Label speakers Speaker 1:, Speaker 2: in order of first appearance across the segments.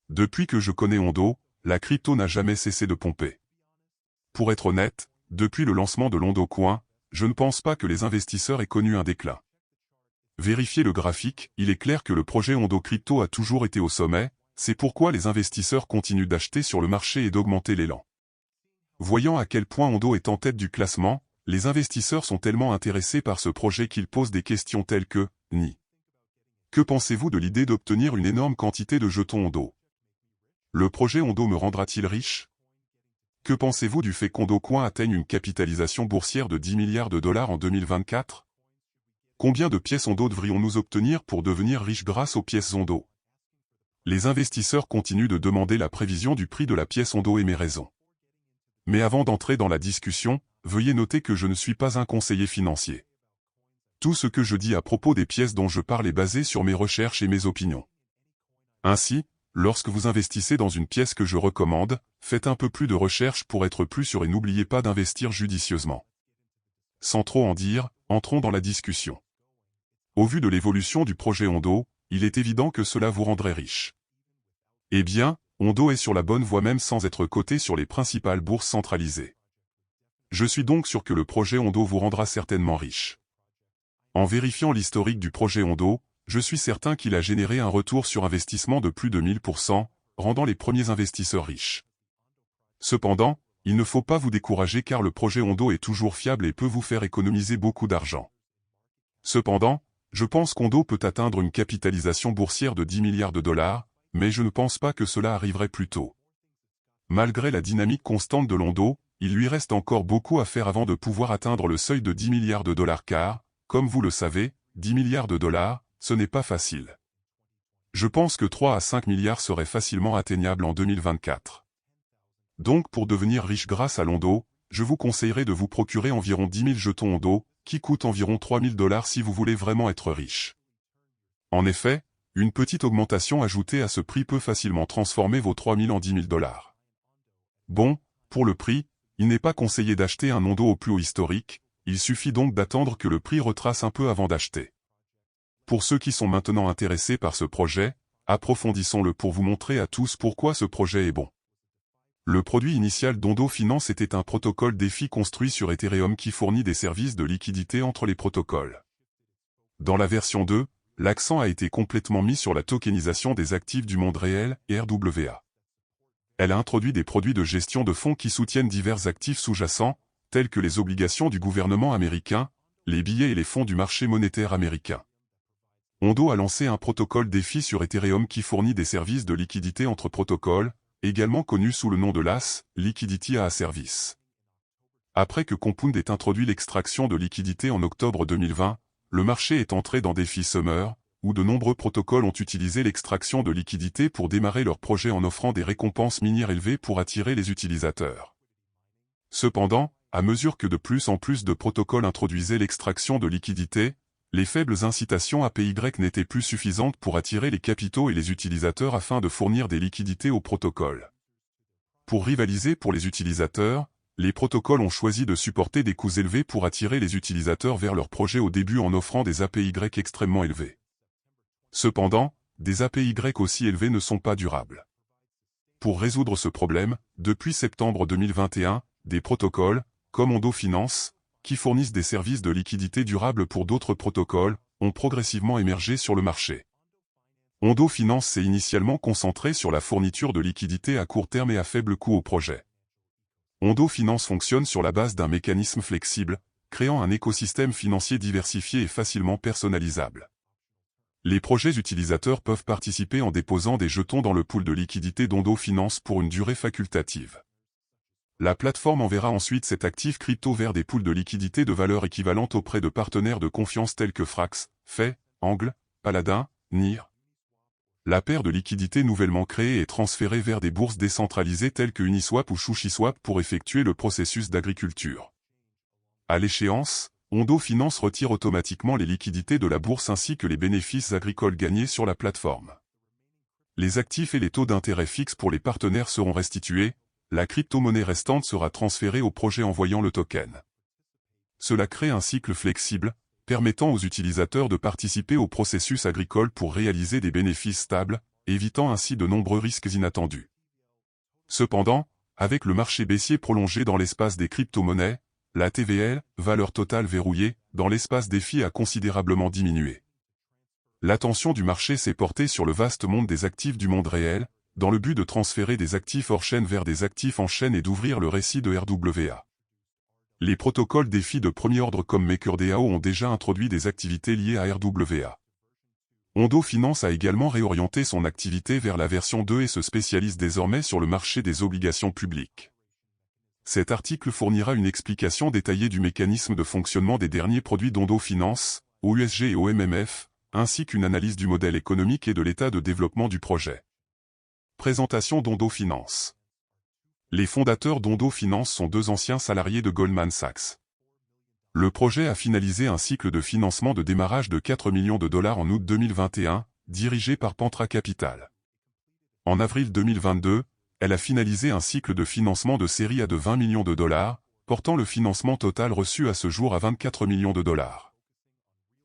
Speaker 1: Depuis que je connais Ondo, la crypto n'a jamais cessé de pomper. Pour être honnête, depuis le lancement de l'Ondo Coin, je ne pense pas que les investisseurs aient connu un déclin. Vérifiez le graphique, il est clair que le projet Ondo Crypto a toujours été au sommet, c'est pourquoi les investisseurs continuent d'acheter sur le marché et d'augmenter l'élan. Voyant à quel point Ondo est en tête du classement, les investisseurs sont tellement intéressés par ce projet qu'ils posent des questions telles que « Ni. Que pensez-vous de l'idée d'obtenir une énorme quantité de jetons Ondo? Le projet Ondo me rendra-t-il riche? Que pensez-vous du fait qu'Ondo Coin atteigne une capitalisation boursière de 10 milliards de dollars en 2024? Combien de pièces Ondo devrions-nous obtenir pour devenir riches grâce aux pièces Ondo? Les investisseurs continuent de demander la prévision du prix de la pièce Ondo et mes raisons. Mais avant d'entrer dans la discussion, veuillez noter que je ne suis pas un conseiller financier. Tout ce que je dis à propos des pièces dont je parle est basé sur mes recherches et mes opinions. Ainsi, lorsque vous investissez dans une pièce que je recommande, faites un peu plus de recherche pour être plus sûr et n'oubliez pas d'investir judicieusement. Sans trop en dire, entrons dans la discussion. Au vu de l'évolution du projet Ondo, il est évident que cela vous rendrait riche. Eh bien, Ondo est sur la bonne voie même sans être coté sur les principales bourses centralisées. Je suis donc sûr que le projet Ondo vous rendra certainement riche. En vérifiant l'historique du projet Ondo, je suis certain qu'il a généré un retour sur investissement de plus de 1000%, rendant les premiers investisseurs riches. Cependant, il ne faut pas vous décourager car le projet Ondo est toujours fiable et peut vous faire économiser beaucoup d'argent. Cependant, je pense qu'Ondo peut atteindre une capitalisation boursière de 10 milliards de dollars, mais je ne pense pas que cela arriverait plus tôt. Malgré la dynamique constante de l'Ondo, il lui reste encore beaucoup à faire avant de pouvoir atteindre le seuil de 10 milliards de dollars car, comme vous le savez, 10 milliards de dollars, ce n'est pas facile. Je pense que 3 à 5 milliards seraient facilement atteignables en 2024. Donc pour devenir riche grâce à l'Ondo, je vous conseillerais de vous procurer environ 10 000 jetons Ondo, qui coûtent environ 3 000 dollars si vous voulez vraiment être riche. En effet, une petite augmentation ajoutée à ce prix peut facilement transformer vos 3 000 en 10 000 dollars. Bon, pour le prix, il n'est pas conseillé d'acheter un Ondo au plus haut historique, il suffit donc d'attendre que le prix retrace un peu avant d'acheter. Pour ceux qui sont maintenant intéressés par ce projet, approfondissons-le pour vous montrer à tous pourquoi ce projet est bon. Le produit initial d'Ondo Finance était un protocole DeFi construit sur Ethereum qui fournit des services de liquidité entre les protocoles. Dans la version 2, l'accent a été complètement mis sur la tokenisation des actifs du monde réel, RWA. Elle a introduit des produits de gestion de fonds qui soutiennent divers actifs sous-jacents, tels que les obligations du gouvernement américain, les billets et les fonds du marché monétaire américain. Ondo a lancé un protocole DeFi sur Ethereum qui fournit des services de liquidité entre protocoles, également connu sous le nom de LAS, Liquidity as a Service. Après que Compound ait introduit l'extraction de liquidité en octobre 2020, le marché est entré dans DeFi Summer, où de nombreux protocoles ont utilisé l'extraction de liquidité pour démarrer leur projet en offrant des récompenses minières élevées pour attirer les utilisateurs. Cependant, à mesure que de plus en plus de protocoles introduisaient l'extraction de liquidité, les faibles incitations APY n'étaient plus suffisantes pour attirer les capitaux et les utilisateurs afin de fournir des liquidités aux protocoles. Pour rivaliser pour les utilisateurs, les protocoles ont choisi de supporter des coûts élevés pour attirer les utilisateurs vers leur projet au début en offrant des APY extrêmement élevés. Cependant, des APY aussi élevés ne sont pas durables. Pour résoudre ce problème, depuis septembre 2021, des protocoles, comme Ondo Finance, qui fournissent des services de liquidité durables pour d'autres protocoles, ont progressivement émergé sur le marché. Ondo Finance s'est initialement concentré sur la fourniture de liquidités à court terme et à faible coût au projet. Ondo Finance fonctionne sur la base d'un mécanisme flexible, créant un écosystème financier diversifié et facilement personnalisable. Les projets utilisateurs peuvent participer en déposant des jetons dans le pool de liquidité d'Ondo Finance pour une durée facultative. La plateforme enverra ensuite cet actif crypto vers des pools de liquidité de valeur équivalente auprès de partenaires de confiance tels que Frax, Fay, Angle, Paladin, NIR. La paire de liquidités nouvellement créée est transférée vers des bourses décentralisées telles que Uniswap ou SushiSwap pour effectuer le processus d'agriculture. À l'échéance, Ondo Finance retire automatiquement les liquidités de la bourse ainsi que les bénéfices agricoles gagnés sur la plateforme. Les actifs et les taux d'intérêt fixes pour les partenaires seront restitués, la crypto-monnaie restante sera transférée au projet envoyant le token. Cela crée un cycle flexible, permettant aux utilisateurs de participer au processus agricole pour réaliser des bénéfices stables, évitant ainsi de nombreux risques inattendus. Cependant, avec le marché baissier prolongé dans l'espace des crypto-monnaies, la TVL, valeur totale verrouillée, dans l'espace des FI a considérablement diminué. L'attention du marché s'est portée sur le vaste monde des actifs du monde réel, dans le but de transférer des actifs hors chaîne vers des actifs en chaîne et d'ouvrir le récit de RWA. Les protocoles DeFi de premier ordre comme MakerDAO ont déjà introduit des activités liées à RWA. Ondo Finance a également réorienté son activité vers la version 2 et se spécialise désormais sur le marché des obligations publiques. Cet article fournira une explication détaillée du mécanisme de fonctionnement des derniers produits d'Ondo Finance, OUSG et OMMF, ainsi qu'une analyse du modèle économique et de l'état de développement du projet. Présentation d'Ondo Finance. Les fondateurs d'Ondo Finance sont deux anciens salariés de Goldman Sachs. Le projet a finalisé un cycle de financement de démarrage de 4 millions de dollars en août 2021, dirigé par Pantra Capital. En avril 2022, elle a finalisé un cycle de financement de série A de 20 millions de dollars, portant le financement total reçu à ce jour à 24 millions de dollars.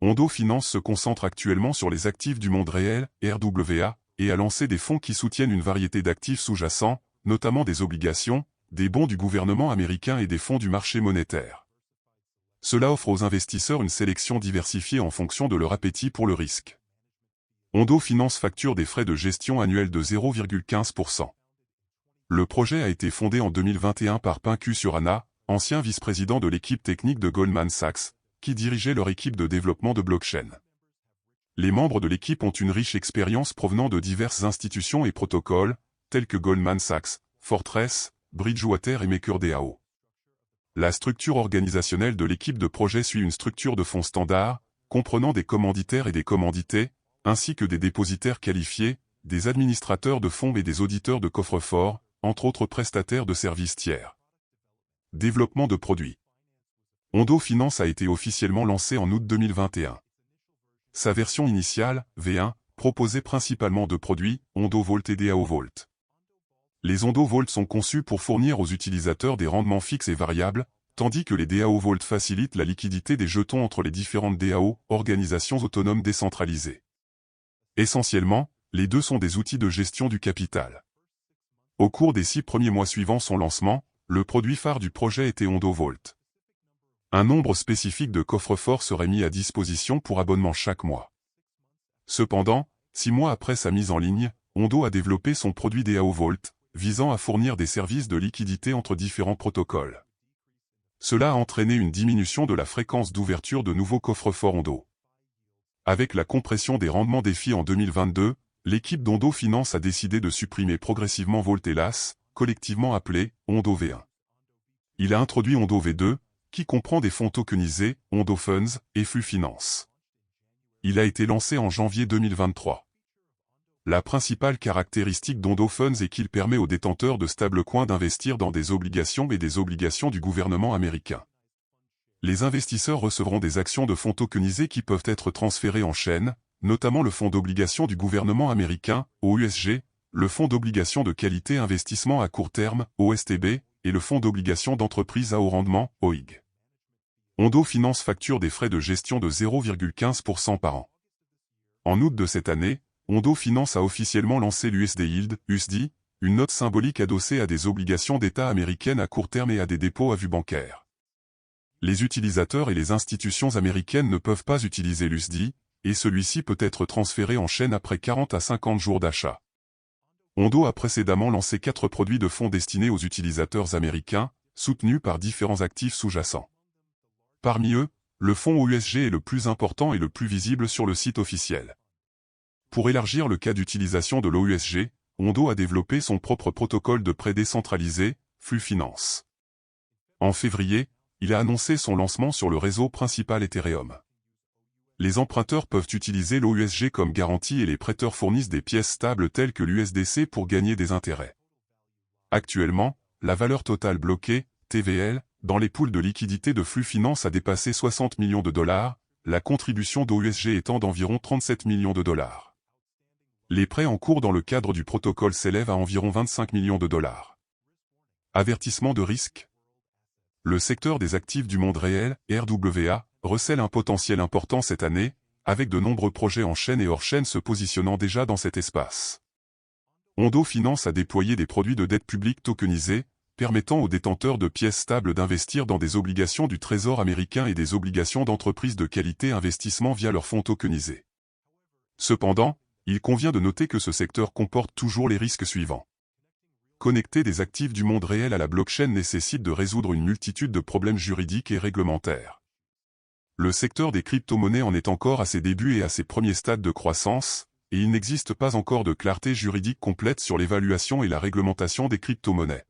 Speaker 1: Ondo Finance se concentre actuellement sur les actifs du monde réel, RWA, et a lancé des fonds qui soutiennent une variété d'actifs sous-jacents, notamment des obligations, des bons du gouvernement américain et des fonds du marché monétaire. Cela offre aux investisseurs une sélection diversifiée en fonction de leur appétit pour le risque. Ondo Finance facture des frais de gestion annuels de 0,15%. Le projet a été fondé en 2021 par Pinku Surana, ancien vice-président de l'équipe technique de Goldman Sachs, qui dirigeait leur équipe de développement de blockchain. Les membres de l'équipe ont une riche expérience provenant de diverses institutions et protocoles, tels que Goldman Sachs, Fortress, Bridgewater et MakerDAO. La structure organisationnelle de l'équipe de projet suit une structure de fonds standard, comprenant des commanditaires et des commandités, ainsi que des dépositaires qualifiés, des administrateurs de fonds et des auditeurs de coffre-fort, entre autres prestataires de services tiers. Développement de produits. Ondo Finance a été officiellement lancé en août 2021. Sa version initiale, V1, proposait principalement deux produits, Ondo Vault et DAO Vault. Les Ondo Vault sont conçus pour fournir aux utilisateurs des rendements fixes et variables, tandis que les DAO Vault facilitent la liquidité des jetons entre les différentes DAO, organisations autonomes décentralisées. Essentiellement, les deux sont des outils de gestion du capital. Au cours des 6 premiers mois suivant son lancement, le produit phare du projet était Ondo Vault. Un nombre spécifique de coffres-forts serait mis à disposition pour abonnement chaque mois. Cependant, 6 mois après sa mise en ligne, Ondo a développé son produit DAO Vault, visant à fournir des services de liquidité entre différents protocoles. Cela a entraîné une diminution de la fréquence d'ouverture de nouveaux coffres-forts Ondo. Avec la compression des rendements DeFi en 2022, l'équipe d'Ondo Finance a décidé de supprimer progressivement Vault et LAS, collectivement appelé Ondo V1. Il a introduit Ondo V2, qui comprend des fonds tokenisés, Ondo Funds et Flux Finance. Il a été lancé en janvier 2023. La principale caractéristique d'Ondo Funds est qu'il permet aux détenteurs de stablecoins d'investir dans des obligations et des obligations du gouvernement américain. Les investisseurs recevront des actions de fonds tokenisés qui peuvent être transférées en chaîne, notamment le fonds d'obligation du gouvernement américain, OUSG, le fonds d'obligation de qualité investissement à court terme, OSTB, et le fonds d'obligation d'entreprise à haut rendement, OIG. Ondo Finance facture des frais de gestion de 0,15% par an. En août de cette année, Ondo Finance a officiellement lancé l'USD Yield, USD, une note symbolique adossée à des obligations d'État américaines à court terme et à des dépôts à vue bancaire. Les utilisateurs et les institutions américaines ne peuvent pas utiliser l'USD, et celui-ci peut être transféré en chaîne après 40 à 50 jours d'achat. Ondo a précédemment lancé 4 produits de fonds destinés aux utilisateurs américains, soutenus par différents actifs sous-jacents. Parmi eux, le fonds OUSG est le plus important et le plus visible sur le site officiel. Pour élargir le cas d'utilisation de l'OUSG, Ondo a développé son propre protocole de prêt décentralisé, Flux Finance. En février, il a annoncé son lancement sur le réseau principal Ethereum. Les emprunteurs peuvent utiliser l'OUSG comme garantie et les prêteurs fournissent des pièces stables telles que l'USDC pour gagner des intérêts. Actuellement, la valeur totale bloquée, TVL, dans les pools de liquidité de Flux Finance a dépassé 60 millions de dollars, la contribution d'OUSG étant d'environ 37 millions de dollars. Les prêts en cours dans le cadre du protocole s'élèvent à environ 25 millions de dollars. Avertissement de risque. Le secteur des actifs du monde réel, RWA, recèle un potentiel important cette année, avec de nombreux projets en chaîne et hors chaîne se positionnant déjà dans cet espace. Ondo Finance a déployé des produits de dette publique tokenisés, permettant aux détenteurs de pièces stables d'investir dans des obligations du Trésor américain et des obligations d'entreprises de qualité investissement via leurs fonds tokenisés. Cependant, il convient de noter que ce secteur comporte toujours les risques suivants. Connecter des actifs du monde réel à la blockchain nécessite de résoudre une multitude de problèmes juridiques et réglementaires. Le secteur des crypto-monnaies en est encore à ses débuts et à ses premiers stades de croissance, et il n'existe pas encore de clarté juridique complète sur l'évaluation et la réglementation des crypto-monnaies.